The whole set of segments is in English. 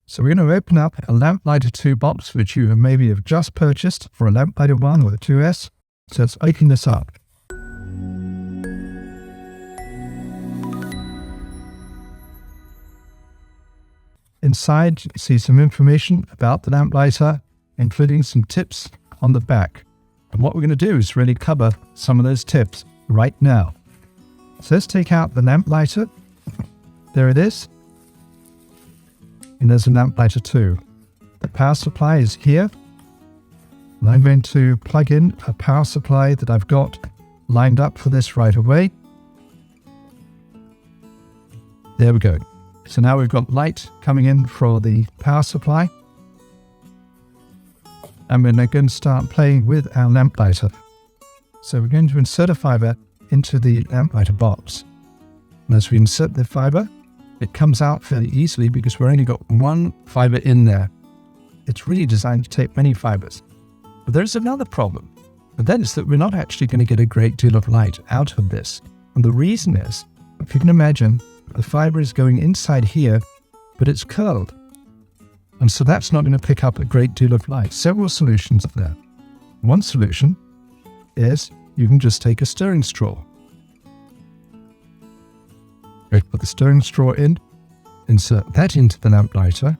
So we're going to open up a Lamplighter 2 box, which you maybe have just purchased for a Lamplighter 1 or a 2S. So let's open this up. Inside, you see some information about the Lamplighter, including some tips on the back. And what we're going to do is really cover some of those tips right now. So let's take out the Lamplighter. There it is. And there's a Lamplighter 2. The power supply is here. And I'm going to plug in a power supply that I've got lined up for this right away. There we go. So now we've got light coming in for the power supply. And we're now going to start playing with our Lamplighter. So we're going to insert a fiber into the Lamplighter box. And as we insert the fiber, it comes out fairly easily because we've only got one fiber in there. It's really designed to take many fibers. But there's another problem. And that is that we're not actually going to get a great deal of light out of this. And the reason is, if you can imagine, the fiber is going inside here, but it's curled. And so that's not going to pick up a great deal of light. Several solutions are there. One solution is you can just take a stirring straw. Put the stirring straw in, insert that into the Lamplighter,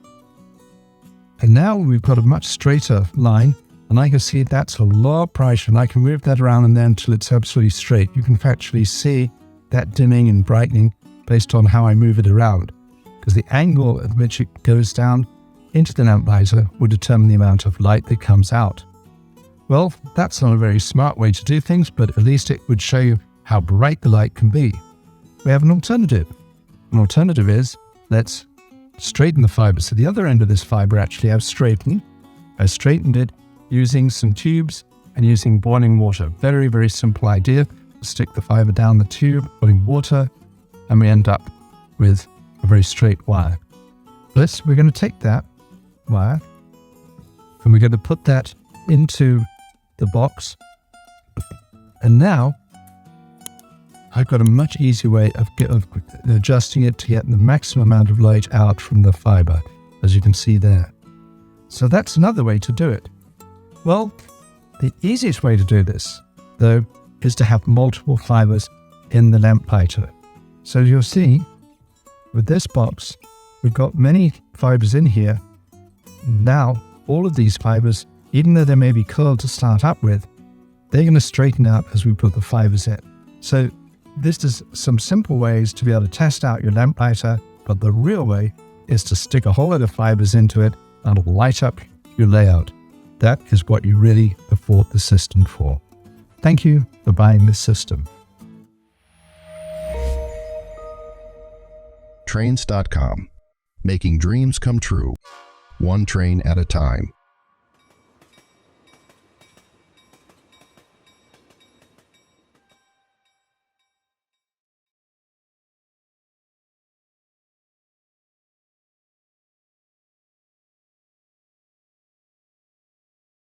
and now we've got a much straighter line, and I can see that's a low pressure, and I can move that around and then until it's absolutely straight. You can actually see that dimming and brightening based on how I move it around, because the angle at which it goes down into the Lamplighter will determine the amount of light that comes out. Well, that's not a very smart way to do things, but at least it would show you how bright the light can be. We have an alternative. An alternative is, let's straighten the fiber. So the other end of this fiber actually I've straightened. I straightened it using some tubes and using boiling water. Very, very simple idea. Stick the fiber down the tube, boiling water, and we end up with a very straight wire. We're going to take that wire and we're going to put that into the box. And now I've got a much easier way of adjusting it to get the maximum amount of light out from the fiber, as you can see there. So that's another way to do it. Well, the easiest way to do this, though, is to have multiple fibers in the Lamplighter. So you'll see, with this box, we've got many fibers in here. Now, all of these fibers, even though they may be curled to start up with, they're going to straighten out as we put the fibers in. So this is some simple ways to be able to test out your Lamplighter, but the real way is to stick a whole lot of fibers into it and light up your layout. That is what you really afford the system for. Thank you for buying this system. Trainz.com. Making dreams come true, one train at a time.